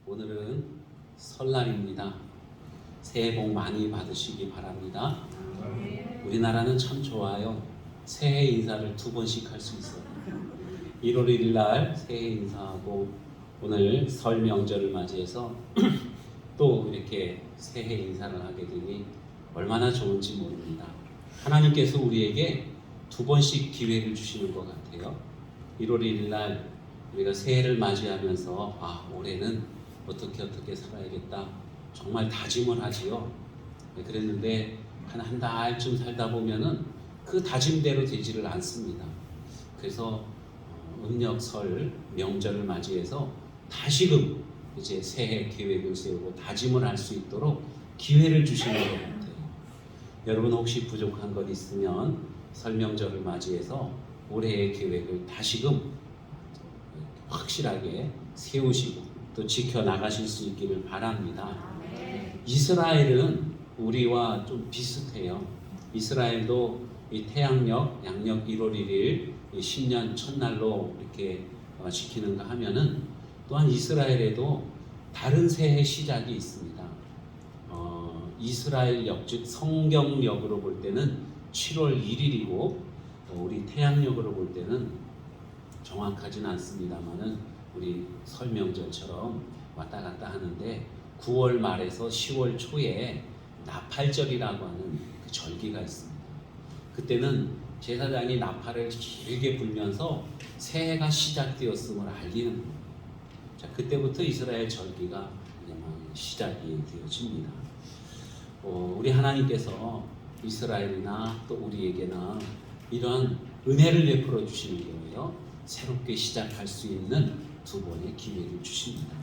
오늘은 설날입니다. 새해 복 많이 받으시기 바랍니다. 우리나라는 참 좋아요. 새해 인사를 2번씩 할 수 있어요. 1월 1일 날 새해 인사하고 오늘 설 명절을 맞이해서 또 이렇게 새해 인사를 하게 되니 얼마나 좋은지 모릅니다. 하나님께서 우리에게 2번씩 기회를 주시는 것 같아요. 1월 1일 날 우리가 새해를 맞이하면서 올해는 어떻게 살아야겠다 정말 다짐을 하지요. 그랬는데 한 달쯤 살다 보면은 그 다짐대로 되지를 않습니다. 그래서 음력 설 명절을 맞이해서 다시금 이제 새해 계획을 세우고 다짐을 할 수 있도록 기회를 주시는 것 같아요. 여러분 혹시 부족한 것 있으면 설 명절을 맞이해서 올해의 계획을 다시금 확실하게 세우시고 또 지켜나가실 수 있기를 바랍니다. 이스라엘은 우리와 좀 비슷해요. 이스라엘도 이 태양력, 양력 1월 1일 신년 첫날로 이렇게 지키는가 하면은 또한 이스라엘에도 다른 새해 시작이 있습니다. 이스라엘력, 즉 성경력으로 볼 때는 7월 1일이고 우리 태양력으로 볼 때는 정확하지는 않습니다만은 우리 설 명절처럼 왔다 갔다 하는데 9월 말에서 10월 초에 나팔절이라고 하는 그 절기가 있습니다. 그때는 제사장이 나팔을 길게 불면서 새해가 시작되었음을 알리는 거예요. 자, 그때부터 이스라엘 절기가 시작이 되어집니다. 우리 하나님께서 이스라엘이나 또 우리에게나 이러한 은혜를 베풀어 주시는 거예요. 새롭게 시작할 수 있는 2번의 기회를 주십니다.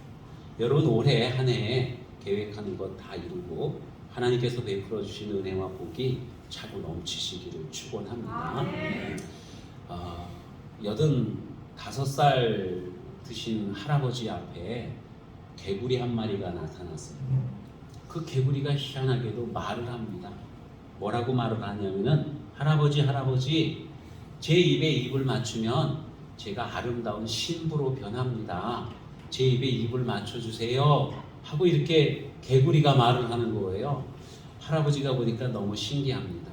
여러분 올해 한 해에 계획하는 것 다 이루고 하나님께서 베풀어 주신 은혜와 복이 차고 넘치시기를 축원합니다. 85살 드신 할아버지 앞에 개구리 한 마리가 나타났어요. 그 개구리가 희한하게도 말을 합니다. 뭐라고 말을 하냐면은 할아버지 제 입에 입을 맞추면 제가 아름다운 신부로 변합니다. 제 입에 입을 맞춰주세요 하고 이렇게 개구리가 말을 하는 거예요. 할아버지가 보니까 너무 신기합니다.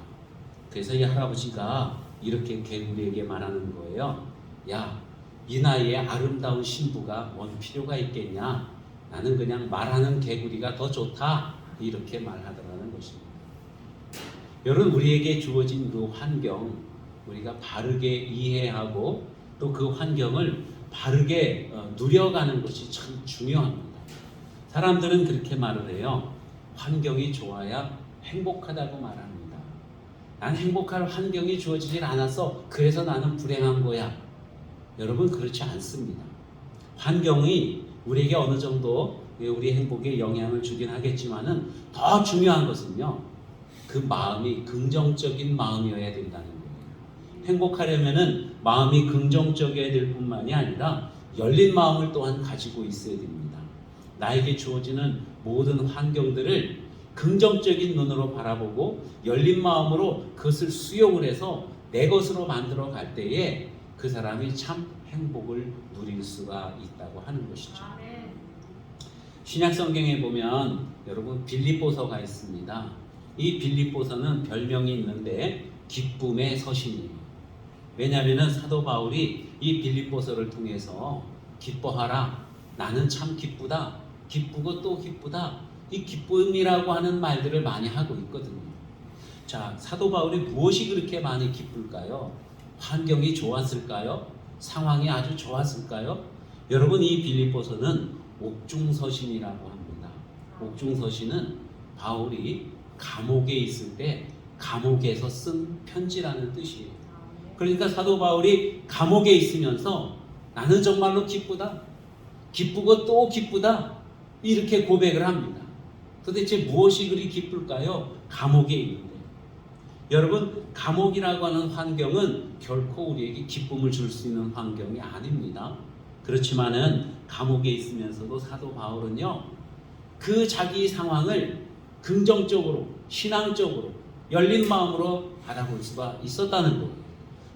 그래서 이 할아버지가 이렇게 개구리에게 말하는 거예요. 야, 이 나이에 아름다운 신부가 뭔 필요가 있겠냐? 나는 그냥 말하는 개구리가 더 좋다. 이렇게 말하더라는 것입니다. 여러분 우리에게 주어진 그 환경 우리가 바르게 이해하고 또 그 환경을 바르게 누려가는 것이 참 중요합니다. 사람들은 그렇게 말을 해요. 환경이 좋아야 행복하다고 말합니다. 난 행복할 환경이 주어지질 않아서 그래서 나는 불행한 거야. 여러분 그렇지 않습니다. 환경이 우리에게 어느 정도 우리 행복에 영향을 주긴 하겠지만은 더 중요한 것은요. 그 마음이 긍정적인 마음이어야 된다는 거예요. 행복하려면은 마음이 긍정적이어야 될 뿐만이 아니라 열린 마음을 또한 가지고 있어야 됩니다. 나에게 주어지는 모든 환경들을 긍정적인 눈으로 바라보고 열린 마음으로 그것을 수용을 해서 내 것으로 만들어 갈 때에 그 사람이 참 행복을 누릴 수가 있다고 하는 것이죠. 신약 성경에 보면 여러분 빌립보서가 있습니다. 이 빌립보서는 별명이 있는데 기쁨의 서신이에요. 왜냐하면 사도 바울이 이 빌립보서를 통해서 기뻐하라. 나는 참 기쁘다. 기쁘고 또 기쁘다. 이 기쁨이라고 하는 말들을 많이 하고 있거든요. 자, 사도 바울이 무엇이 그렇게 많이 기쁠까요? 환경이 좋았을까요? 상황이 아주 좋았을까요? 여러분 이 빌립보서는 옥중서신이라고 합니다. 옥중서신은 바울이 감옥에 있을 때 감옥에서 쓴 편지라는 뜻이에요. 그러니까 사도 바울이 감옥에 있으면서 나는 정말로 기쁘다. 기쁘고 또 기쁘다. 이렇게 고백을 합니다. 도대체 무엇이 그리 기쁠까요? 감옥에 있는데. 여러분 감옥이라고 하는 환경은 결코 우리에게 기쁨을 줄 수 있는 환경이 아닙니다. 그렇지만은 감옥에 있으면서도 사도 바울은요. 그 자기 상황을 긍정적으로 신앙적으로 열린 마음으로 바라볼 수가 있었다는 거예요.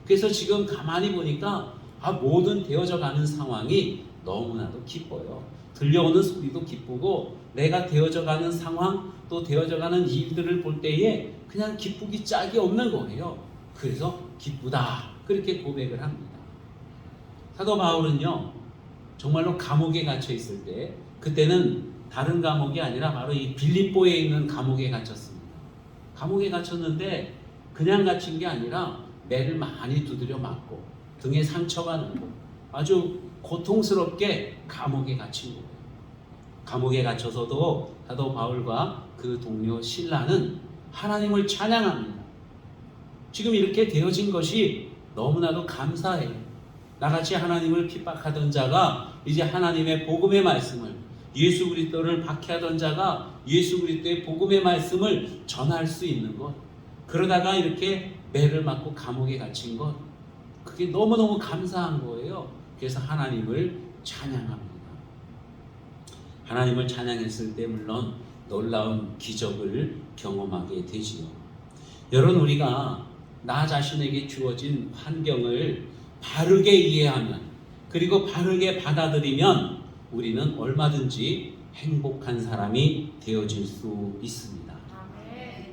그래서 지금 가만히 보니까 모든 되어져 가는 상황이 너무나도 기뻐요. 들려오는 소리도 기쁘고 내가 되어져가는 상황 또 되어져가는 일들을 볼 때에 그냥 기쁘기 짝이 없는 거예요. 그래서 기쁘다 그렇게 고백을 합니다. 사도 바울은요 정말로 감옥에 갇혀 있을 때 그때는 다른 감옥이 아니라 바로 이 빌립보에 있는 감옥에 갇혔습니다. 감옥에 갇혔는데 그냥 갇힌 게 아니라 매를 많이 두드려 맞고 등에 상처가 나고 아주 고통스럽게 감옥에 갇힌 거예요. 감옥에 갇혀서도 사도 바울과 그 동료 실라는 하나님을 찬양합니다. 지금 이렇게 되어진 것이 너무나도 감사해요. 나같이 하나님을 핍박하던 자가 이제 하나님의 복음의 말씀을 예수 그리스도를 박해하던 자가 예수 그리스도의 복음의 말씀을 전할 수 있는 것 그러다가 이렇게 매를 맞고 감옥에 갇힌 것 그게 너무너무 감사한 거예요. 그래서 하나님을 찬양합니다. 하나님을 찬양했을 때 물론 놀라운 기적을 경험하게 되지요. 여러분 우리가 나 자신에게 주어진 환경을 바르게 이해하면 그리고 바르게 받아들이면 우리는 얼마든지 행복한 사람이 되어질 수 있습니다.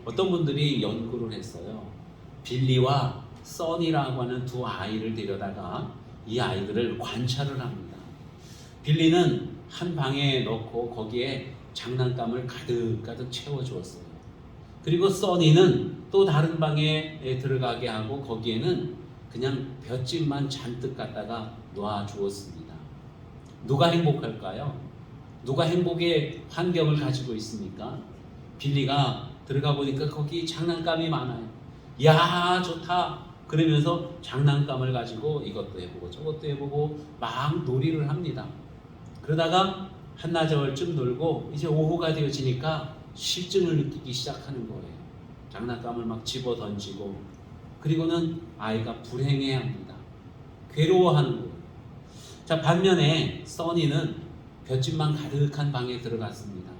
어떤 분들이 연구를 했어요. 빌리와 써니라고 하는 두 아이를 데려다가 이 아이들을 관찰을 합니다. 빌리는 한 방에 넣고 거기에 장난감을 가득가득 채워주었어요. 그리고 써니는 또 다른 방에 들어가게 하고 거기에는 그냥 볏짚만 잔뜩 갖다가 놓아주었습니다. 누가 행복할까요? 누가 행복의 환경을 가지고 있습니까? 빌리가 들어가 보니까 거기 장난감이 많아요. 야 좋다 그러면서 장난감을 가지고 이것도 해보고 저것도 해보고 막 놀이를 합니다. 그러다가 한나절쯤 놀고 이제 오후가 되어지니까 실증을 느끼기 시작하는 거예요. 장난감을 막 집어 던지고 그리고는 아이가 불행해합니다. 괴로워하는 거예요. 자 반면에 써니는 볏짚만 가득한 방에 들어갔습니다.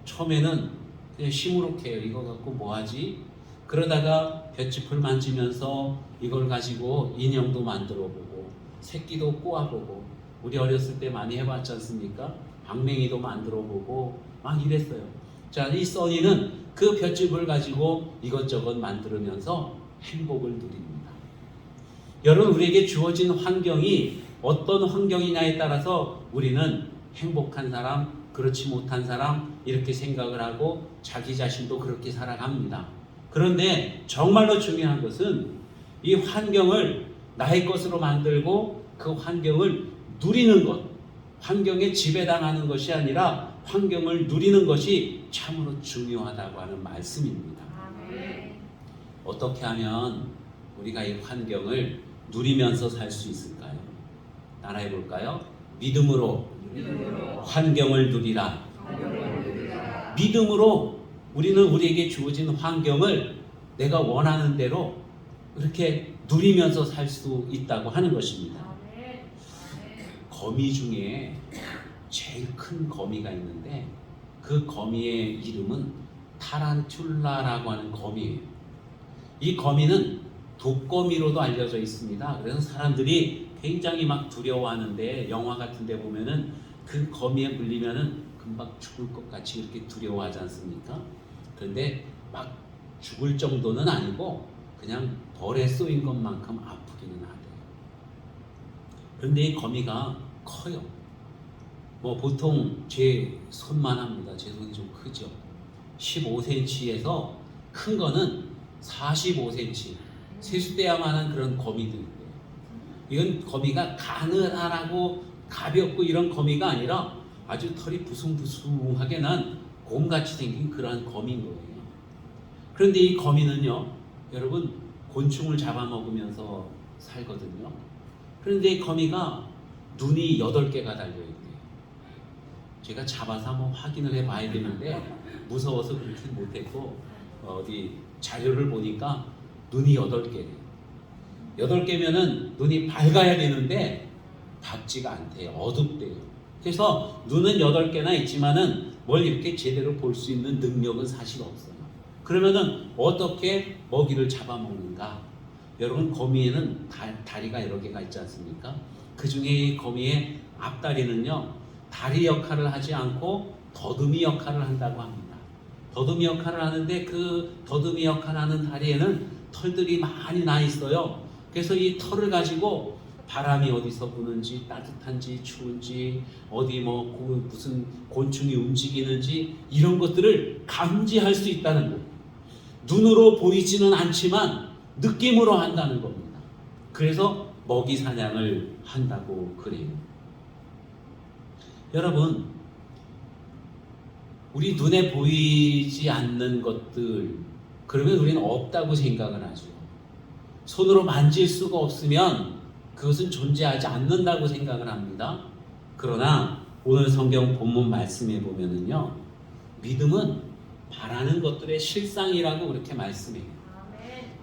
처음에는 그냥 시무룩해요. 이거 갖고 뭐하지? 그러다가 볏짚을 만지면서 이걸 가지고 인형도 만들어보고 새끼도 꼬아보고 우리 어렸을 때 많이 해봤지 않습니까? 방맹이도 만들어보고 막 이랬어요. 자, 이 써니는 그 볏짚을 가지고 이것저것 만들면서 행복을 누립니다. 여러분 우리에게 주어진 환경이 어떤 환경이냐에 따라서 우리는 행복한 사람, 그렇지 못한 사람 이렇게 생각을 하고 자기 자신도 그렇게 살아갑니다. 그런데 정말로 중요한 것은 이 환경을 나의 것으로 만들고 그 환경을 누리는 것, 환경에 지배당하는 것이 아니라 환경을 누리는 것이 참으로 중요하다고 하는 말씀입니다. 어떻게 하면 우리가 이 환경을 누리면서 살 수 있을까요? 따라해 볼까요? 믿음으로 환경을 누리라. 믿음으로 우리는 우리에게 주어진 환경을 내가 원하는 대로 이렇게 누리면서 살 수 있다고 하는 것입니다. 거미 중에 제일 큰 거미가 있는데 그 거미의 이름은 타란툴라라고 하는 거미예요. 이 거미는 독거미로도 알려져 있습니다. 그래서 사람들이 굉장히 막 두려워하는데 영화 같은 데 보면은 그 거미에 물리면은 금방 죽을 것 같이 이렇게 두려워하지 않습니까? 그런데 막 죽을 정도는 아니고 그냥 벌에 쏘인 것만큼 아프기는 하대요. 그런데 이 거미가 커요. 뭐 보통 제 손만 합니다. 제 손이 좀 크죠. 15cm에서 큰 거는 45cm, 세수대야만한 그런 거미도 있고요. 이건 거미가 가느다랗고 가볍고 이런 거미가 아니라 아주 털이 부숭부숭하게 난 곰같이 생긴 그러한 거미인 거예요. 그런데 이 거미는요, 여러분 곤충을 잡아먹으면서 살거든요. 그런데 이 거미가 눈이 8개가 달려있대요. 제가 잡아서 한번 확인을 해봐야 되는데 무서워서 그렇게 못했고 어디 자료를 보니까 눈이 8개래요. 8개면은 눈이 밝아야 되는데 밝지가 않대요. 어둡대요. 그래서 눈은 8개나 있지만은 뭘 이렇게 제대로 볼 수 있는 능력은 사실 없어요. 그러면은 어떻게 먹이를 잡아먹는가? 여러분 거미에는 다리가 여러 개가 있지 않습니까? 그 중에 거미의 앞다리는요, 다리 역할을 하지 않고 더듬이 역할을 한다고 합니다. 더듬이 역할을 하는데 그 더듬이 역할을 하는 다리에는 털들이 많이 나 있어요. 그래서 이 털을 가지고 바람이 어디서 부는지, 따뜻한지 추운지, 어디 무슨 곤충이 움직이는지 이런 것들을 감지할 수 있다는 거예요. 눈으로 보이지는 않지만 느낌으로 한다는 겁니다. 그래서 먹이 사냥을 한다고 그래요. 여러분, 우리 눈에 보이지 않는 것들, 그러면 우리는 없다고 생각을 하죠. 손으로 만질 수가 없으면 그것은 존재하지 않는다고 생각을 합니다. 그러나 오늘 성경 본문 말씀에 보면은요, 믿음은 바라는 것들의 실상이라고 그렇게 말씀해요.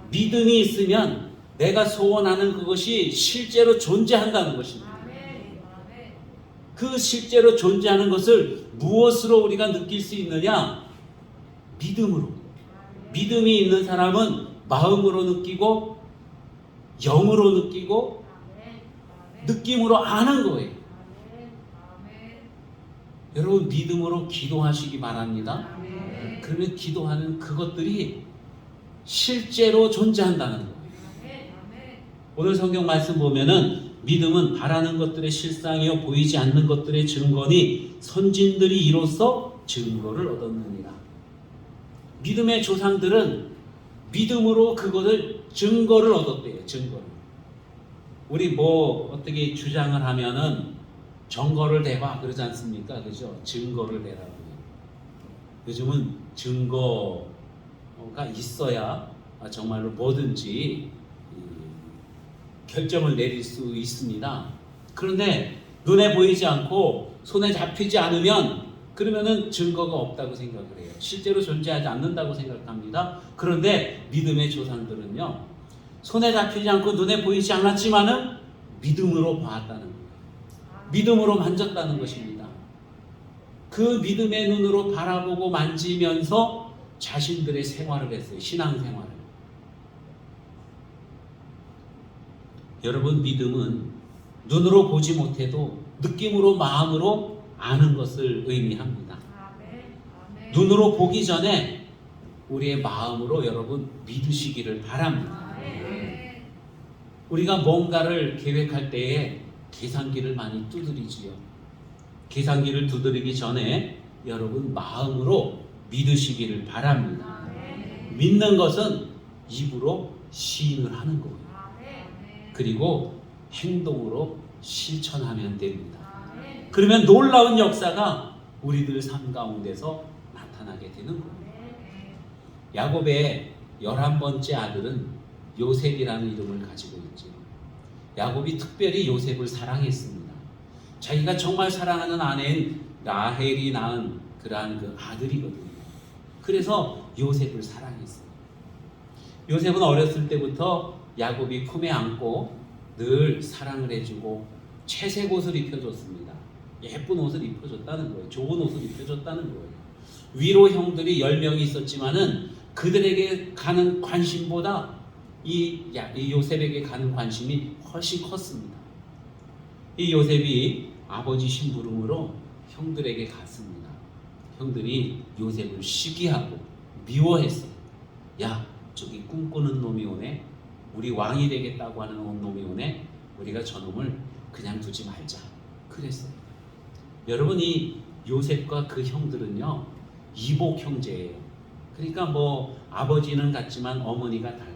믿음이 있으면 내가 소원하는 그것이 실제로 존재한다는 것입니다. 그 실제로 존재하는 것을 무엇으로 우리가 느낄 수 있느냐? 믿음으로. 믿음이 있는 사람은 마음으로 느끼고 영으로 느끼고 느낌으로 아는 거예요. 여러분, 믿음으로 기도하시기 바랍니다. 그러면 기도하는 그것들이 실제로 존재한다는 거예요. 오늘 성경 말씀 보면은 믿음은 바라는 것들의 실상이요 보이지 않는 것들의 증거니 선진들이 이로써 증거를 얻었느니라. 믿음의 조상들은 믿음으로 그것을 증거를 얻었대요. 증거를. 우리 어떻게 주장을 하면은 증거를 대봐 그러지 않습니까? 그죠? 증거를 대라고. 요즘은 증거가 있어야 정말로 뭐든지 결정을 내릴 수 있습니다. 그런데 눈에 보이지 않고 손에 잡히지 않으면 그러면은 증거가 없다고 생각을 해요. 실제로 존재하지 않는다고 생각합니다. 그런데 믿음의 조상들은요, 손에 잡히지 않고 눈에 보이지 않았지만은 믿음으로 봤다는 거예요. 믿음으로 만졌다는 것입니다. 그 믿음의 눈으로 바라보고 만지면서 자신들의 생활을 했어요. 신앙생활을. 여러분, 믿음은 눈으로 보지 못해도 느낌으로 마음으로 아는 것을 의미합니다. 눈으로 보기 전에 우리의 마음으로 여러분 믿으시기를 바랍니다. 우리가 뭔가를 계획할 때에 계산기를 많이 두드리지요. 계산기를 두드리기 전에 여러분 마음으로 믿으시기를 바랍니다. 믿는 것은 입으로 시인을 하는 거예요. 그리고 행동으로 실천하면 됩니다. 그러면 놀라운 역사가 우리들 삶 가운데서 나타나게 되는 거예요. 야곱의 11번째 아들은 요셉이라는 이름을 가지고 있죠. 야곱이 특별히 요셉을 사랑했습니다. 자기가 정말 사랑하는 아내인 라헬이 낳은 그러한 그 아들이거든요. 그래서 요셉을 사랑했어요. 요셉은 어렸을 때부터 야곱이 품에 안고 늘 사랑을 해주고 채색 옷을 입혀줬습니다. 예쁜 옷을 입혀줬다는 거예요. 좋은 옷을 입혀줬다는 거예요. 위로 형들이 10명이 있었지만은 그들에게 가는 관심보다 이 요셉에게 가는 관심이 훨씬 컸습니다. 이 요셉이 아버지 심부름으로 형들에게 갔습니다. 형들이 요셉을 시기하고 미워했어요. 야, 저기 꿈꾸는 놈이 오네. 우리 왕이 되겠다고 하는 놈이 오네. 우리가 저놈을 그냥 두지 말자. 그랬어요. 여러분, 이 요셉과 그 형들은요, 이복 형제예요. 그러니까 아버지는 같지만 어머니가 달라요.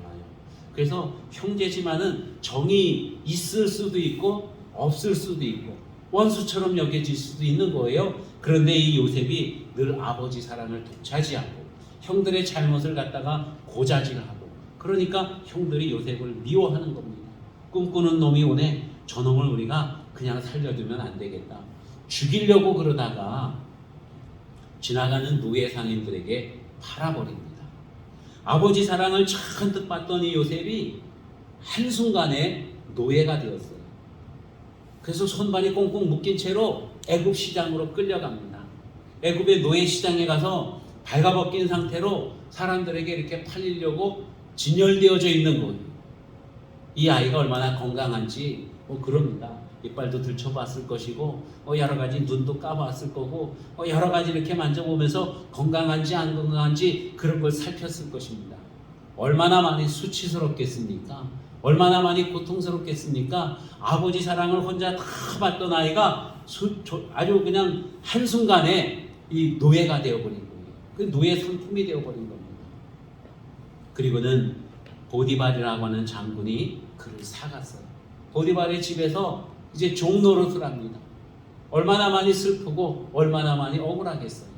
그래서 형제지만은 정이 있을 수도 있고 없을 수도 있고 원수처럼 여겨질 수도 있는 거예요. 그런데 이 요셉이 늘 아버지 사랑을 독차지하고 형들의 잘못을 갖다가 고자질하고, 그러니까 형들이 요셉을 미워하는 겁니다. 꿈꾸는 놈이 오네. 저놈을 우리가 그냥 살려두면 안 되겠다. 죽이려고 그러다가 지나가는 노예 상인들에게 팔아버립니다. 아버지 사랑을 잔뜩 받던 이 요셉이 한순간에 노예가 되었어요. 그래서 손발이 꽁꽁 묶인 채로 애굽 시장으로 끌려갑니다. 애굽의 노예 시장에 가서 발가벗긴 상태로 사람들에게 이렇게 팔리려고 진열되어져 있는 거예요. 이 아이가 얼마나 건강한지 그럽니다. 이빨도 들춰봤을 것이고 여러 가지 눈도 까봤을 거고 여러 가지 이렇게 만져보면서 건강한지 안 건강한지 그런 걸 살폈을 것입니다. 얼마나 많이 수치스럽겠습니까? 얼마나 많이 고통스럽겠습니까? 아버지 사랑을 혼자 다 받던 아이가 아주 그냥 한순간에 이 노예가 되어버린 거예요. 그 노예 상품이 되어버린 겁니다. 그리고는 보디발이라고 하는 장군이 그를 사갔어요. 보디발의 집에서 이제 종노릇을 합니다. 얼마나 많이 슬프고 얼마나 많이 억울하겠어요.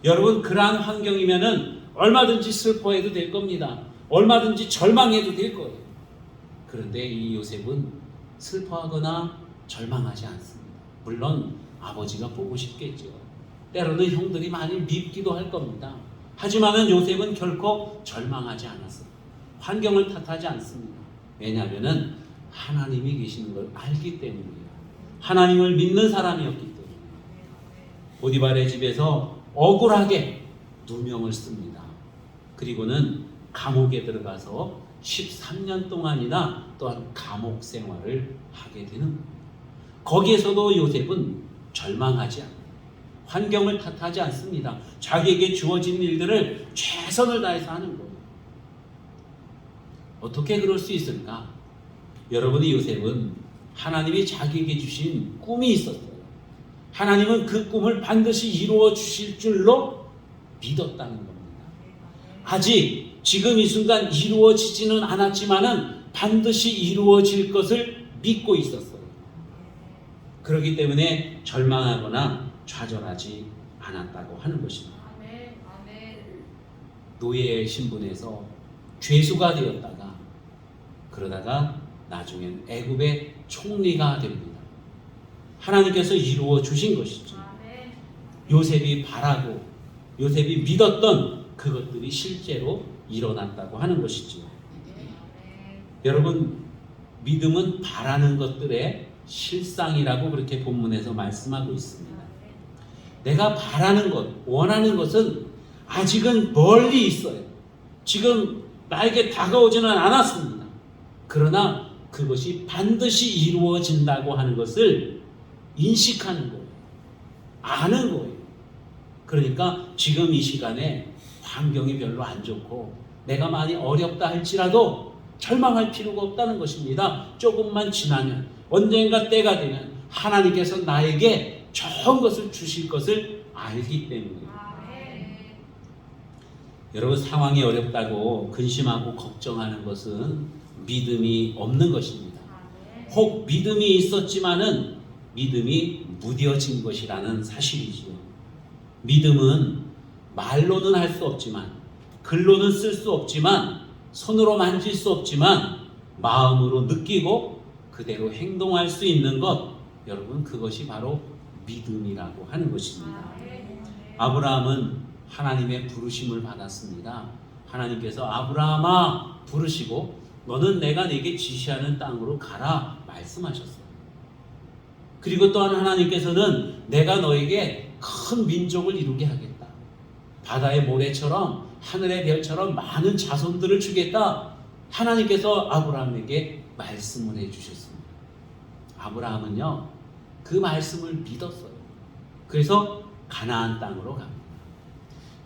여러분, 그러한 환경이면은 얼마든지 슬퍼해도 될 겁니다. 얼마든지 절망해도 될 거예요. 그런데 이 요셉은 슬퍼하거나 절망하지 않습니다. 물론 아버지가 보고 싶겠죠. 때로는 형들이 많이 밉기도 할 겁니다. 하지만은 요셉은 결코 절망하지 않았어요. 환경을 탓하지 않습니다. 왜냐하면은 하나님이 계시는 걸 알기 때문이에요. 하나님을 믿는 사람이었기 때문에. 보디발의 집에서 억울하게 누명을 씁니다. 그리고는 감옥에 들어가서 13년 동안이나 또한 감옥 생활을 하게 되는 거예요. 거기에서도 요셉은 절망하지 않아요. 환경을 탓하지 않습니다. 자기에게 주어진 일들을 최선을 다해서 하는 거예요. 어떻게 그럴 수 있을까? 여러분의 요셉은 하나님이 자기에게 주신 꿈이 있었어요. 하나님은 그 꿈을 반드시 이루어 주실 줄로 믿었다는 겁니다. 아직 지금 이 순간 이루어지지는 않았지만은 반드시 이루어질 것을 믿고 있었어요. 그렇기 때문에 절망하거나 좌절하지 않았다고 하는 것입니다. 노예의 신분에서 죄수가 되었다가 그러다가 나중엔 애굽의 총리가 됩니다. 하나님께서 이루어 주신 것이죠. 요셉이 바라고 요셉이 믿었던 그것들이 실제로 일어났다고 하는 것이죠. 여러분, 믿음은 바라는 것들의 실상이라고 그렇게 본문에서 말씀하고 있습니다. 내가 바라는 것, 원하는 것은 아직은 멀리 있어요. 지금 나에게 다가오지는 않았습니다. 그러나 그것이 반드시 이루어진다고 하는 것을 인식하는 거예요. 아는 거예요. 그러니까 지금 이 시간에 환경이 별로 안 좋고 내가 많이 어렵다 할지라도 절망할 필요가 없다는 것입니다. 조금만 지나면, 언젠가 때가 되면 하나님께서 나에게 좋은 것을 주실 것을 알기 때문이에요. 여러분, 상황이 어렵다고 근심하고 걱정하는 것은 믿음이 없는 것입니다. 혹 믿음이 있었지만은 믿음이 무뎌진 것이라는 사실이지요. 믿음은 말로는 할 수 없지만, 글로는 쓸 수 없지만, 손으로 만질 수 없지만 마음으로 느끼고 그대로 행동할 수 있는 것, 여러분, 그것이 바로 믿음이라고 하는 것입니다. 아브라함은 하나님의 부르심을 받았습니다. 하나님께서 아브라함아 부르시고 너는 내가 네게 지시하는 땅으로 가라 말씀하셨어요. 그리고 또한 하나님께서는 내가 너에게 큰 민족을 이루게 하겠다. 바다의 모래처럼 하늘의 별처럼 많은 자손들을 주겠다. 하나님께서 아브라함에게 말씀을 해주셨습니다. 아브라함은요, 그 말씀을 믿었어요. 그래서 가나안 땅으로 갑니다.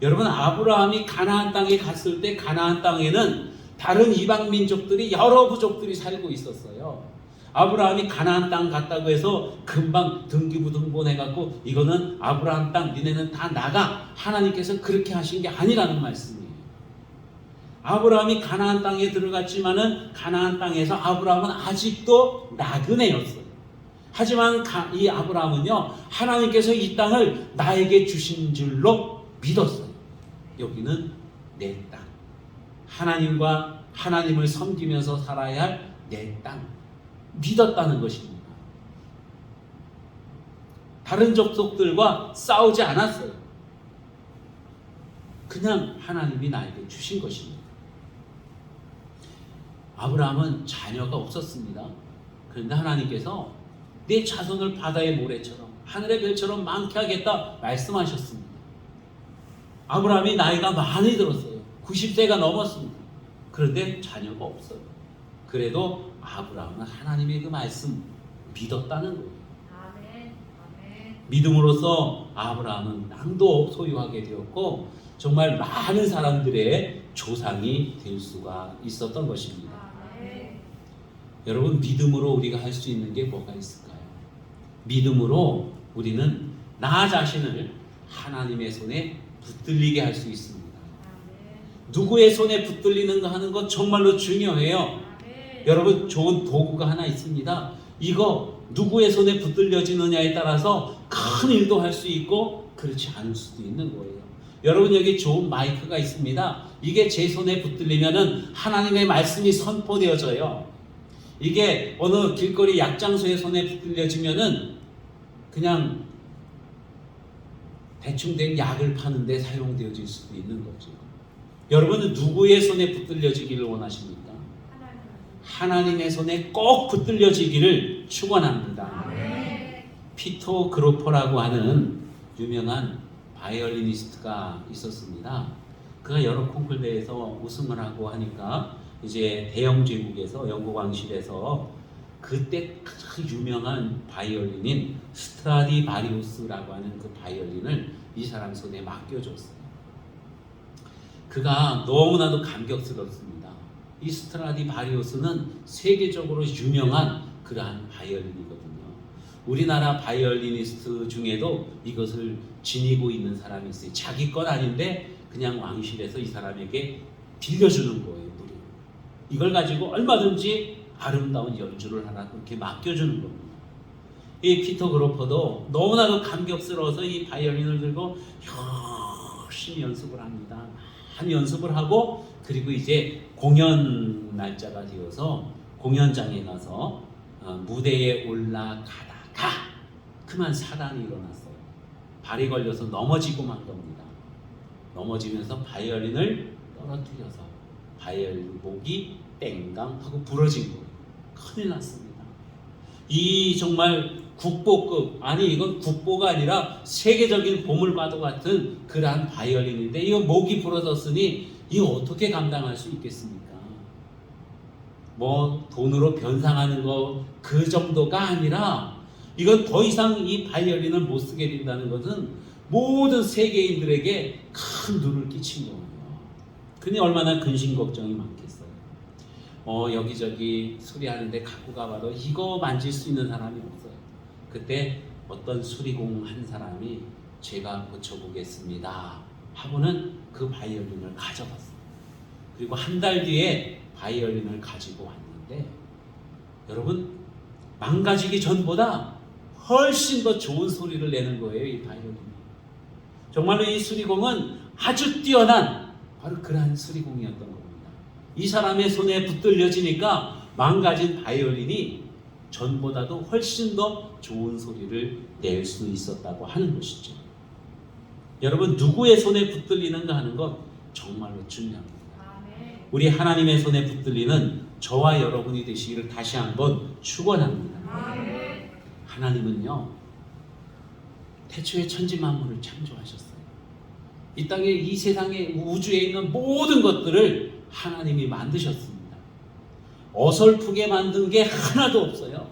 여러분, 아브라함이 가나안 땅에 갔을 때 가나안 땅에는 다른 이방 민족들이, 여러 부족들이 살고 있었어요. 아브라함이 가나안 땅 갔다고 해서 금방 등기부등본해갖고 이거는 아브라함 땅, 니네는 다 나가, 하나님께서 그렇게 하신 게 아니라는 말씀이에요. 아브라함이 가나안 땅에 들어갔지만은 가나안 땅에서 아브라함은 아직도 나그네였어요. 하지만 이 아브라함은요, 하나님께서 이 땅을 나에게 주신 줄로 믿었어요. 여기는 내 땅, 하나님과 하나님을 섬기면서 살아야 할 내 땅, 믿었다는 것입니다. 다른 족속들과 싸우지 않았어요. 그냥 하나님이 나에게 주신 것입니다. 아브라함은 자녀가 없었습니다. 그런데 하나님께서 내 자손을 바다의 모래처럼 하늘의 별처럼 많게 하겠다 말씀하셨습니다. 아브라함이 나이가 많이 들었어요. 90세가 넘었습니다. 그런데 자녀가 없어요. 그래도 아브라함은 하나님의 그 말씀 믿었다는 거예요. 아멘. 아멘. 믿음으로써 아브라함은 땅도 소유하게 되었고 정말 많은 사람들의 조상이 될 수가 있었던 것입니다. 아멘. 여러분, 믿음으로 우리가 할 수 있는 게 뭐가 있을까요? 믿음으로 우리는 나 자신을 하나님의 손에 붙들리게 할 수 있습니다. 아멘. 누구의 손에 붙들리는가 하는 것 정말로 중요해요. 아멘. 여러분, 좋은 도구가 하나 있습니다. 이거 누구의 손에 붙들려지느냐에 따라서 큰 일도 할 수 있고 그렇지 않을 수도 있는 거예요. 여러분, 여기 좋은 마이크가 있습니다. 이게 제 손에 붙들리면은 하나님의 말씀이 선포되어져요. 이게 어느 길거리 약장소의 손에 붙들려지면은 그냥 대충 된 약을 파는데 사용되어질 수도 있는 거죠. 여러분은 누구의 손에 붙들려지기를 원하십니까? 하나님의 손에 꼭 붙들려지기를 축원합니다. 아멘. 피터 그로퍼라고 하는 유명한 바이올리니스트가 있었습니다. 그가 여러 콩쿨 대회에서 우승을 하고 하니까 이제 대영 제국에서 영국 왕실에서 그때 그 유명한 바이올린인 스트라디바리우스라고 하는 그 바이올린을 이 사람 손에 맡겨줬어요. 그가 너무나도 감격스럽습니다. 이 스트라디바리우스는 세계적으로 유명한 그러한 바이올린이거든요. 우리나라 바이올리니스트 중에도 이것을 지니고 있는 사람이 있어요. 자기 건 아닌데 그냥 왕실에서 이 사람에게 빌려주는 거예요. 무료. 이걸 가지고 얼마든지 아름다운 연주를 하라 그렇게 맡겨주는 겁니다. 이 피터 그로퍼도 너무나도 감격스러워서 이 바이올린을 들고 열심히 연습을 합니다. 많이 연습을 하고 그리고 이제 공연 날짜가 되어서 공연장에 가서 무대에 올라가다가 그만 사단이 일어났어요. 발이 걸려서 넘어지고 만 겁니다. 넘어지면서 바이올린을 떨어뜨려서 바이올린 목이 땡강 하고 부러진 거예요. 큰일 났습니다. 이 정말 국보급, 아니 이건 국보가 아니라 세계적인 보물과도 같은 그러한 바이올린인데 이거 목이 부러졌으니 이거 어떻게 감당할 수 있겠습니까? 뭐 돈으로 변상하는 거 그 정도가 아니라 이건 더 이상 이 바이올린을 못 쓰게 된다는 것은 모든 세계인들에게 큰 누를 끼친 거예요. 그니 얼마나 근심 걱정이 많겠어요. 여기저기 수리하는데 갖고 가봐도 이거 만질 수 있는 사람이 없어요. 그때 어떤 수리공 한 사람이 제가 고쳐보겠습니다 하고는 그 바이올린을 가져갔어요. 그리고 한 달 뒤에 바이올린을 가지고 왔는데 여러분, 망가지기 전보다 훨씬 더 좋은 소리를 내는 거예요. 이 바이올린이. 정말로 이 수리공은 아주 뛰어난 바로 그러한 수리공이었던 겁니다. 이 사람의 손에 붙들려지니까 망가진 바이올린이 전보다도 훨씬 더 좋은 소리를 낼 수 있었다고 하는 것이죠. 여러분, 누구의 손에 붙들리는가 하는 것 정말로 중요합니다. 아멘. 우리 하나님의 손에 붙들리는 저와 여러분이 되시기를 다시 한번 축원합니다. 아멘. 하나님은요, 태초에 천지 만물을 창조하셨어요. 이 땅에, 이 세상에, 우주에 있는 모든 것들을 하나님이 만드셨습니다. 어설프게 만든 게 하나도 없어요.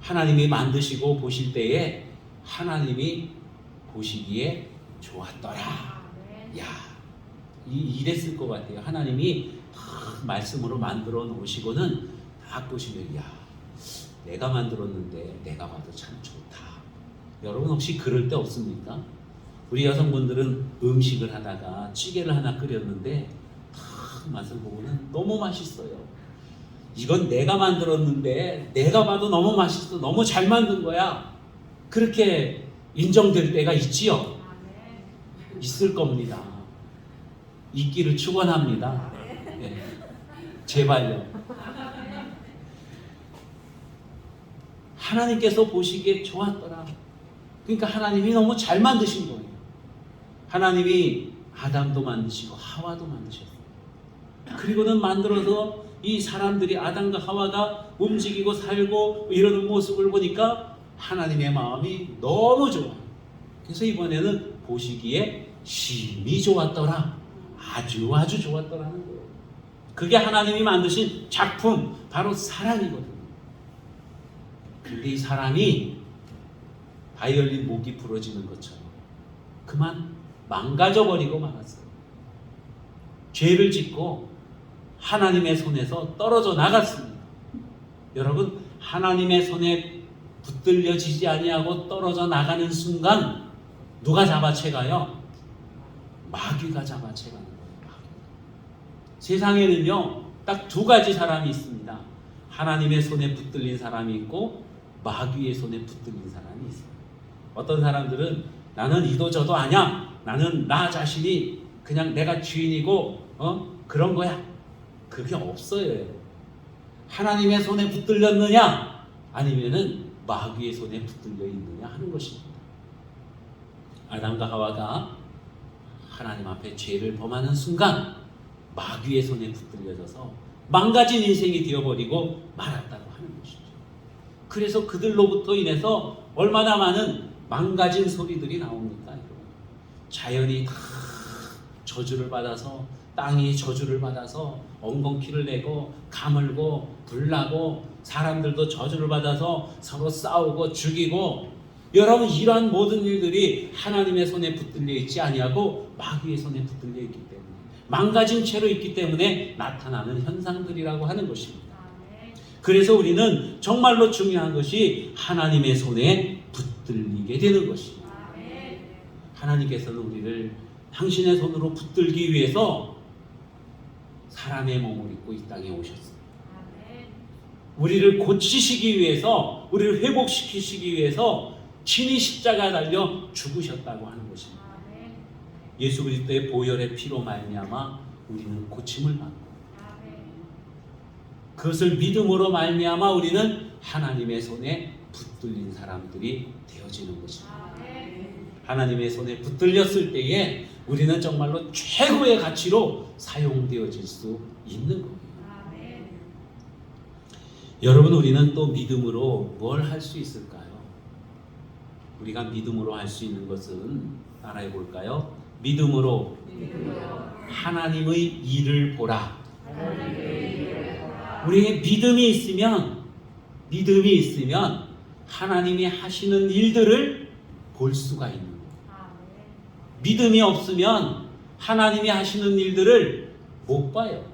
하나님이 만드시고 보실 때에 하나님이 보시기에 좋았더라. 아멘. 야, 이랬을 것 같아요. 하나님이 말씀으로 만들어 놓으시고는 딱 보시면, 야, 내가 만들었는데 내가 봐도 참 좋다. 여러분 혹시 그럴 때 없습니까? 우리 여성분들은 음식을 하다가 찌개를 하나 끓였는데 딱 맛을 보고는 너무 맛있어요. 이건 내가 만들었는데 내가 봐도 너무 맛있어, 너무 잘 만든 거야. 그렇게 인정될 때가 있지요. 아멘. 있을 겁니다. 있기를 축원합니다. 네. 제발요. 하나님께서 보시기에 좋았더라. 그러니까 하나님이 너무 잘 만드신 거예요. 하나님이 아담도 만드시고 하와도 만드셨어요. 그리고는 만들어서 이 사람들이, 아담과 하와가 움직이고 살고 이러는 모습을 보니까 하나님의 마음이 너무 좋아요. 그래서 이번에는 보시기에 심히 좋았더라. 아주 아주 좋았더라는 거예요. 그게 하나님이 만드신 작품, 바로 사랑이거든요. 근데 이 사람이 바이올린 목이 부러지는 것처럼 그만 망가져버리고 말았어요. 죄를 짓고 하나님의 손에서 떨어져 나갔습니다. 여러분, 하나님의 손에 붙들려지지 아니하고 떨어져 나가는 순간 누가 잡아채가요? 마귀가 잡아채가는 거예요. 마귀. 세상에는요 딱 두 가지 사람이 있습니다. 하나님의 손에 붙들린 사람이 있고 마귀의 손에 붙들린 사람이 있어요. 어떤 사람들은 나는 이도저도 아니야. 나는 나 자신이 그냥 내가 주인이고 그런 거야. 그게 없어요. 하나님의 손에 붙들렸느냐 아니면은 마귀의 손에 붙들려 있느냐 하는 것입니다. 아담과 하와가 하나님 앞에 죄를 범하는 순간 마귀의 손에 붙들려져서 망가진 인생이 되어버리고 말았다고 하는 것이죠. 그래서 그들로부터 인해서 얼마나 많은 망가진 소리들이 나옵니까? 자연이 다 저주를 받아서, 땅이 저주를 받아서 엉겅퀴를 내고 가물고 불나고, 사람들도 저주를 받아서 서로 싸우고 죽이고, 여러분 이러한 모든 일들이 하나님의 손에 붙들려 있지 아니하고 마귀의 손에 붙들려 있기 때문에, 망가진 채로 있기 때문에 나타나는 현상들이라고 하는 것입니다. 그래서 우리는 정말로 중요한 것이 하나님의 손에 붙들리게 되는 것입니다. 하나님께서는 우리를 당신의 손으로 붙들기 위해서 사람의 몸을 입고 이 땅에 오셨습니다. 우리를 고치시기 위해서, 우리를 회복시키시기 위해서 친히 십자가에 달려 죽으셨다고 하는 것입니다. 예수 그리스도의 보혈의 피로 말미암아 우리는 고침을 받고, 그것을 믿음으로 말미암아 우리는 하나님의 손에 붙들린 사람들이 되어지는 것입니다. 하나님의 손에 붙들렸을 때에 우리는 정말로 최고의 가치로 사용되어질 수 있는 겁니다. 여러분, 우리는 또 믿음으로 뭘 할 수 있을까요? 우리가 믿음으로 할 수 있는 것은 따라해 볼까요? 믿음으로 하나님의 일을 보라. 우리의 믿음이 있으면 하나님이 하시는 일들을 볼 수가 있는 거예요. 믿음이 없으면 하나님이 하시는 일들을 못 봐요.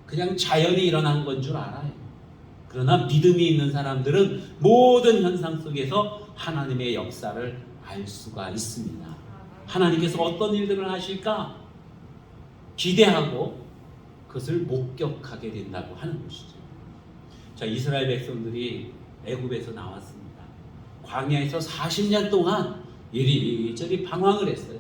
그냥 자연이 일어난 건 줄 알아요. 그러나 믿음이 있는 사람들은 모든 현상 속에서 하나님의 역사를 알 수가 있습니다. 하나님께서 어떤 일들을 하실까 기대하고 그것을 목격하게 된다고 하는 것이죠. 자, 이스라엘 백성들이 애굽에서 나왔습니다. 광야에서 40년 동안 이리저리 방황을 했어요.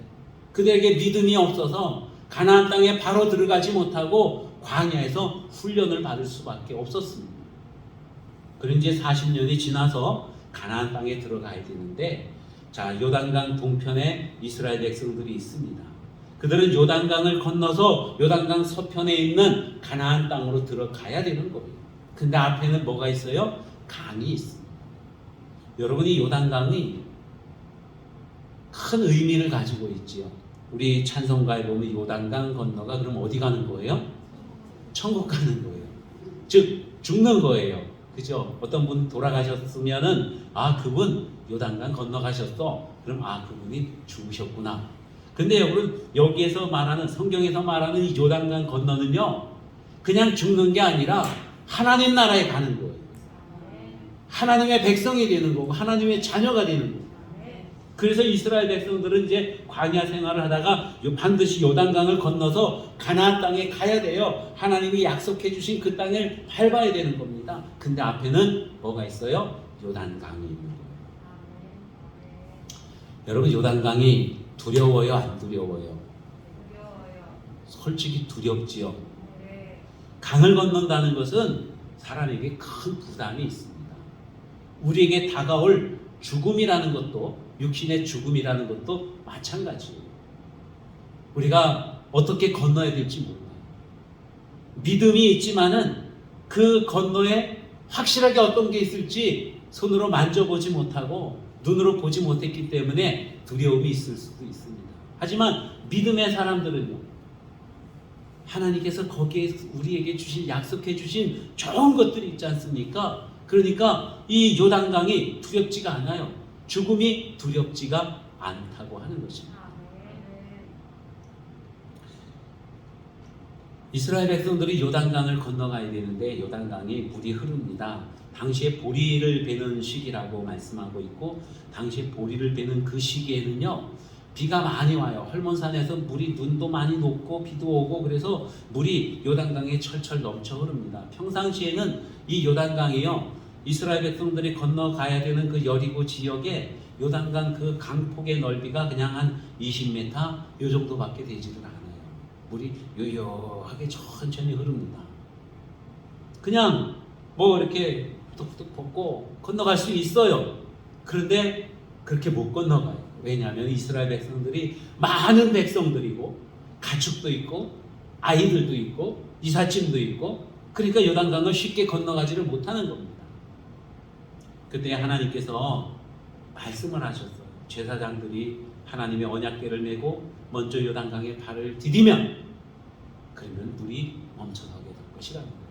그들에게 믿음이 없어서 가나안 땅에 바로 들어가지 못하고 광야에서 훈련을 받을 수밖에 없었습니다. 그런 이제 40년이 지나서 가나안 땅에 들어가야 되는데, 자, 요단강 동편에 이스라엘 백성들이 있습니다. 그들은 요단강을 건너서 요단강 서편에 있는 가나안 땅으로 들어가야 되는 거예요. 근데 앞에는 뭐가 있어요? 강이 있습니다. 여러분, 이 요단강이 큰 의미를 가지고 있지요. 우리 찬송가에 보면 요단강 건너가 그럼 어디 가는 거예요? 천국 가는 거예요. 즉 죽는 거예요. 그죠? 어떤 분 돌아가셨으면은 그분 요단강 건너가셨어. 그럼 그분이 죽으셨구나. 근데 여러분, 여기에서 말하는, 성경에서 말하는 이 요단강 건너는요, 그냥 죽는 게 아니라 하나님 나라에 가는 거예요. 하나님의 백성이 되는 거고 하나님의 자녀가 되는 거예요. 그래서 이스라엘 백성들은 이제 광야 생활을 하다가 반드시 요단강을 건너서 가나안 땅에 가야 돼요. 하나님이 약속해 주신 그 땅을 밟아야 되는 겁니다. 근데 앞에는 뭐가 있어요? 요단강이 있는 거예요. 여러분, 요단강이 두려워요, 안 두려워요? 솔직히 두렵지요. 강을 건넌다는 것은 사람에게 큰 부담이 있습니다. 우리에게 다가올 죽음이라는 것도, 육신의 죽음이라는 것도 마찬가지예요. 우리가 어떻게 건너야 될지 몰라요. 믿음이 있지만은 그 건너에 확실하게 어떤 게 있을지 손으로 만져보지 못하고 눈으로 보지 못했기 때문에 두려움이 있을 수도 있습니다. 하지만 믿음의 사람들은요, 하나님께서 거기에 우리에게 주신, 약속해 주신 좋은 것들이 있지 않습니까? 그러니까 이 요단강이 두렵지가 않아요. 죽음이 두렵지가 않다고 하는 것입니다. 이스라엘 백성들이 요단강을 건너가야 되는데 요단강이 물이 흐릅니다. 당시에 보리를 베는 시기라고 말씀하고 있고, 당시에 보리를 베는 그 시기에는요 비가 많이 와요. 헐몬산에서 물이 눈도 많이 녹고 비도 오고, 그래서 물이 요단강에 철철 넘쳐 흐릅니다. 평상시에는 이 요단강이요 이스라엘 백성들이 건너가야 되는 그 여리고 지역에 요단강 그 강폭의 넓이가 그냥 한 20m 요 정도밖에 되지를 않아요. 물이 요요하게 천천히 흐릅니다. 그냥 뭐 이렇게 뚝뚝 뻗고 건너갈 수 있어요. 그런데 그렇게 못 건너가요. 왜냐하면 이스라엘 백성들이 많은 백성들이고 가축도 있고 아이들도 있고 이삿짐도 있고, 그러니까 요단강을 쉽게 건너가지를 못하는 겁니다. 그때 하나님께서 말씀을 하셨어요. 제사장들이 하나님의 언약궤를 메고 먼저 요단강에 발을 디디면 그러면 물이 멈춰서게 될 것이라는 거예요.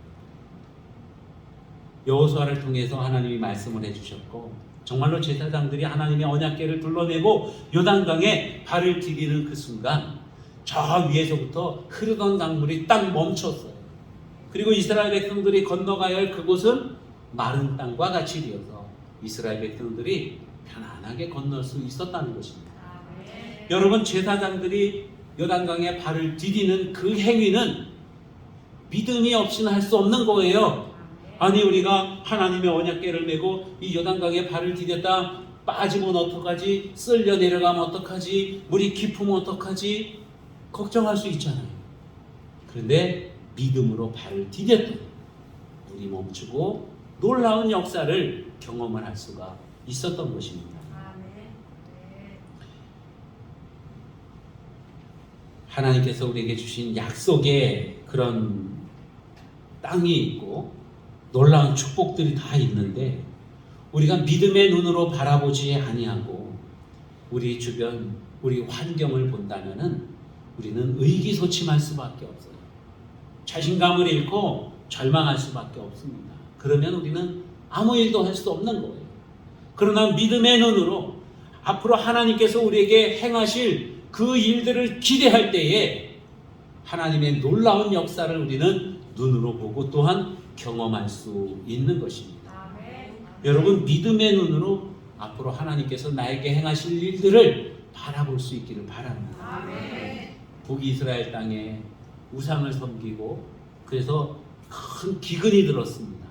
여호수아를 통해서 하나님이 말씀을 해주셨고, 정말로 제사장들이 하나님의 언약궤를 둘러내고 요단강에 발을 디디는 그 순간 저 위에서부터 흐르던 강물이 딱 멈췄어요. 그리고 이스라엘 백성들이 건너가야 할 그곳은 마른 땅과 같이 되어서 이스라엘 백성들이 편안하게 건널 수 있었다는 것입니다. 여러분, 제사장들이 요단강에 발을 디디는 그 행위는 믿음이 없이는 할 수 없는 거예요. 아니, 우리가 하나님의 언약궤를 메고 이 요단강에 발을 디뎠다 빠지면 어떡하지? 쓸려 내려가면 어떡하지? 물이 깊으면 어떡하지? 걱정할 수 있잖아요. 그런데 믿음으로 발을 디뎠더니 물이 멈추고 놀라운 역사를 경험을 할 수가 있었던 것입니다. 하나님께서 우리에게 주신 약속의 그런 땅이 있고 놀라운 축복들이 다 있는데, 우리가 믿음의 눈으로 바라보지 아니하고 우리 주변, 우리 환경을 본다면은 우리는 의기소침할 수밖에 없어요. 자신감을 잃고 절망할 수밖에 없습니다. 그러면 우리는 아무 일도 할 수 없는 거예요. 그러나 믿음의 눈으로 앞으로 하나님께서 우리에게 행하실 그 일들을 기대할 때에 하나님의 놀라운 역사를 우리는 눈으로 보고 또한 경험할 수 있는 것입니다. 여러분, 믿음의 눈으로 앞으로 하나님께서 나에게 행하실 일들을 바라볼 수 있기를 바랍니다. 북이스라엘 땅에 우상을 섬기고 그래서 큰 기근이 들었습니다.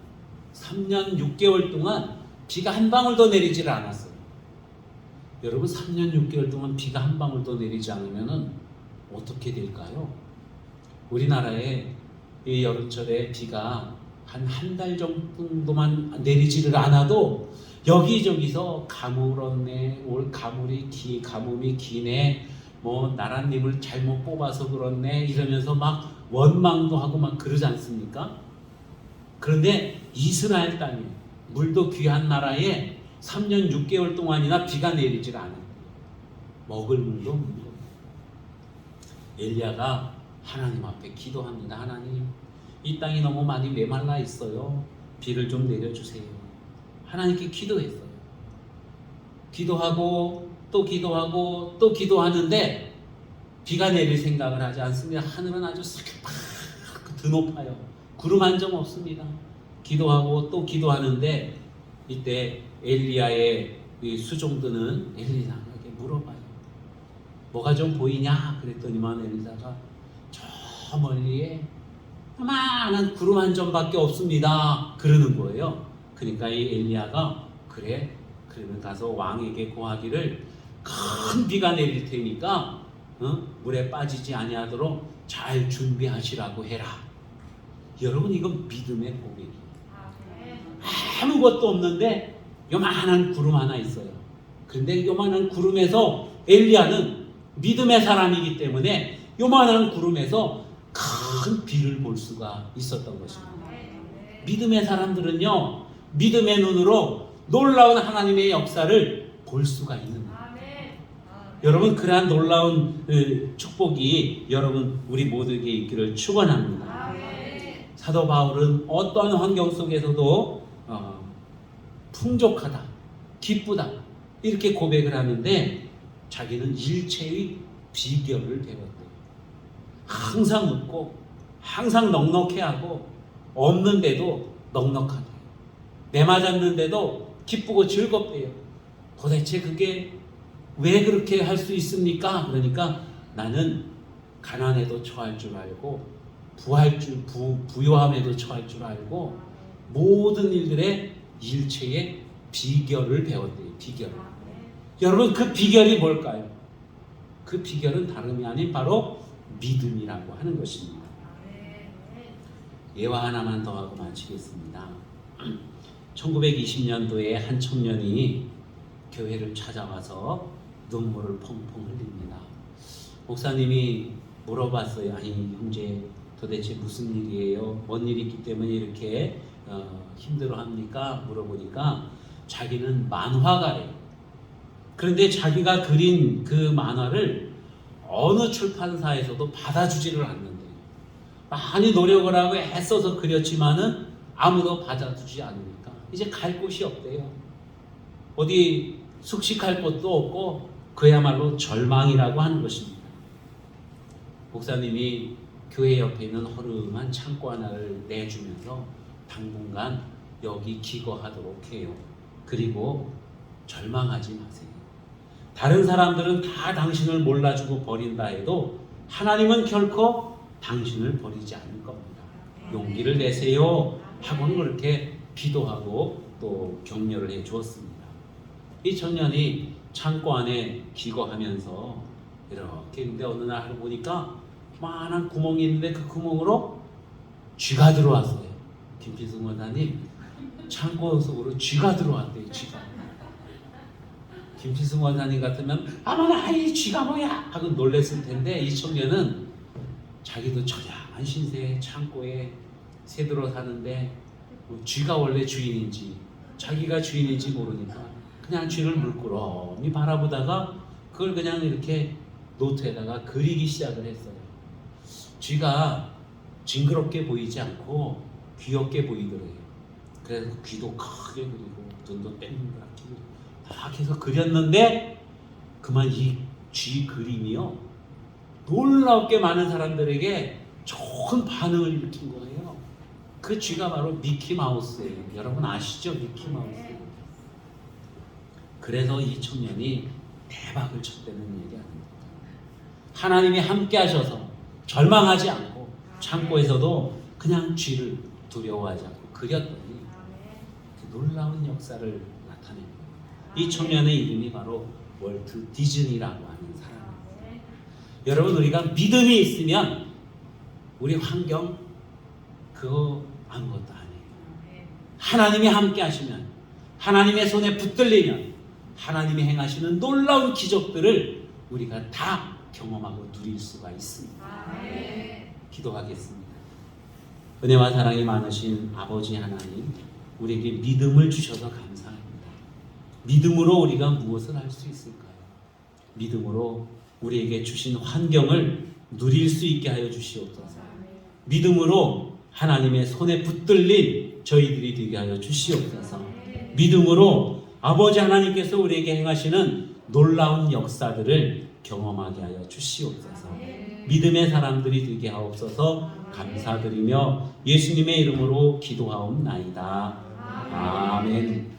3년 6개월 동안 비가 한 방울도 내리질 않았어요. 여러분, 3년 6개월 동안 비가 한 방울도 내리지 않으면 어떻게 될까요? 우리나라에 이 여름철에 비가 한 달 정도만 내리지를 않아도 여기저기서 가물었네, 올 가물이 가뭄이 기네, 뭐 나라님을 잘못 뽑아서 그렇네 이러면서 막 원망도 하고 막 그러지 않습니까? 그런데 이스라엘 땅에 물도 귀한 나라에 3년 6개월 동안이나 비가 내리질 않아요. 먹을 물도 없는 거예요. 엘리야가 하나님 앞에 기도합니다. 하나님, 이 땅이 너무 많이 메말라 있어요. 비를 좀 내려주세요. 하나님께 기도했어요. 기도하고 또 기도하고 또 기도하는데 비가 내릴 생각을 하지 않습니다. 하늘은 아주 새까맣고 드높아요. 구름 한 점 없습니다. 기도하고 또 기도하는데 이때 엘리야의 수종들은 엘리사에게 물어봐요. 뭐가 좀 보이냐? 그랬더니만 엘리사가 저 멀리에 요만한 구름 한 점밖에 없습니다. 그러는 거예요. 그러니까 이 엘리야가 그래, 그러면 가서 왕에게 고하기를 큰 비가 내릴 테니까 물에 빠지지 아니하도록 잘 준비하시라고 해라. 여러분, 이건 믿음의 고백이에요. 아무것도 없는데 요만한 구름 하나 있어요. 그런데 요만한 구름에서 엘리야는 믿음의 사람이기 때문에 요만한 구름에서 큰 비를 볼 수가 있었던 것입니다. 믿음의 사람들은요, 믿음의 눈으로 놀라운 하나님의 역사를 볼 수가 있는 거예요. 여러분, 그러한 놀라운 축복이 여러분 우리 모두에게 있기를 축원합니다. 사도 바울은 어떠한 환경 속에서도 풍족하다, 기쁘다 이렇게 고백을 하는데 자기는 일체의 비결을 배웠대요. 항상 웃고 항상 넉넉해하고 없는데도 넉넉하대요. 매 맞았는데도 기쁘고 즐겁대요. 도대체 그게 왜 그렇게 할 수 있습니까? 그러니까 나는 가난에도 처할 줄 알고 부요함에도 처할 줄 알고 모든 일들의 일체의 비결을 배웠대요. 비결. 여러분 그 비결이 뭘까요? 그 비결은 다름이 아닌 바로 믿음이라고 하는 것입니다. 예화 하나만 더 하고 마치겠습니다. 1920년도에 한 청년이 교회를 찾아와서 눈물을 펑펑 흘립니다. 목사님이 물어봤어요. 아니 형제 도대체 무슨 일이에요? 뭔 일이 있기 때문에 이렇게 힘들어합니까? 물어보니까 자기는 만화가래요. 그런데 자기가 그린 그 만화를 어느 출판사에서도 받아주지를 않는데요. 많이 노력을 하고 애써서 그렸지만은 아무도 받아주지 않으니까 이제 갈 곳이 없대요. 어디 숙식할 곳도 없고 그야말로 절망이라고 하는 것입니다. 목사님이 교회 옆에 있는 허름한 창고 하나를 내주면서 당분간 여기 기거하도록 해요. 그리고 절망하지 마세요. 다른 사람들은 다 당신을 몰라주고 버린다 해도 하나님은 결코 당신을 버리지 않을 겁니다. 용기를 내세요 하고는 그렇게 기도하고 또 격려를 해 주었습니다. 이 청년이 창고 안에 기거하면서 이렇게 있는데 어느 날 하루 보니까 만한 구멍이 있는데 그 구멍으로 쥐가 들어왔어요. 김필승 원사님 창고 속으로 쥐가 들어왔대요. 쥐가. 김필승 원사님 같으면 아마나 이 쥐가 뭐야 하고 놀랬을 텐데 이 청년은 자기도 처량한 신세 창고에 새들어 사는데 쥐가 원래 주인인지 자기가 주인인지 모르니까 그냥 쥐를 물끄러미 바라보다가 그걸 그냥 이렇게 노트에다가 그리기 시작을 했어요. 쥐가 징그럽게 보이지 않고 귀엽게 보이더래요. 그래서 귀도 크게 그리고 눈도 땡그랗게 딱 해서 그렸는데 그만 이 쥐 그림이요 놀랍게 많은 사람들에게 좋은 반응을 일으킨 거예요. 그 쥐가 바로 미키마우스예요. 여러분 아시죠? 미키마우스. 그래서 이 청년이 대박을 쳤다는 얘기 아닙니까? 하나님이 함께 하셔서 절망하지 않고 창고에서도 그냥 쥐를 두려워하지 않고 그렸더니 그 놀라운 역사를 나타냅니다. 이 청년의 이름이 바로 월트 디즈니라고 하는 사람입니다. 여러분 우리가 믿음이 있으면 우리 환경 그거 아무것도 아니에요. 하나님이 함께 하시면 하나님의 손에 붙들리면 하나님이 행하시는 놀라운 기적들을 우리가 다 경험하고 누릴 수가 있습니다. 기도하겠습니다. 은혜와 사랑이 많으신 아버지 하나님, 우리에게 믿음을 주셔서 감사합니다. 믿음으로 우리가 무엇을 할 수 있을까요? 믿음으로 우리에게 주신 환경을 누릴 수 있게 하여 주시옵소서. 믿음으로 하나님의 손에 붙들린 저희들이 되게 하여 주시옵소서. 믿음으로 아버지 하나님께서 우리에게 행하시는 놀라운 역사들을 경험하게 하여 주시옵소서. 믿음의 사람들이 되게 하옵소서. 감사드리며 예수님의 이름으로 기도하옵나이다. 아멘.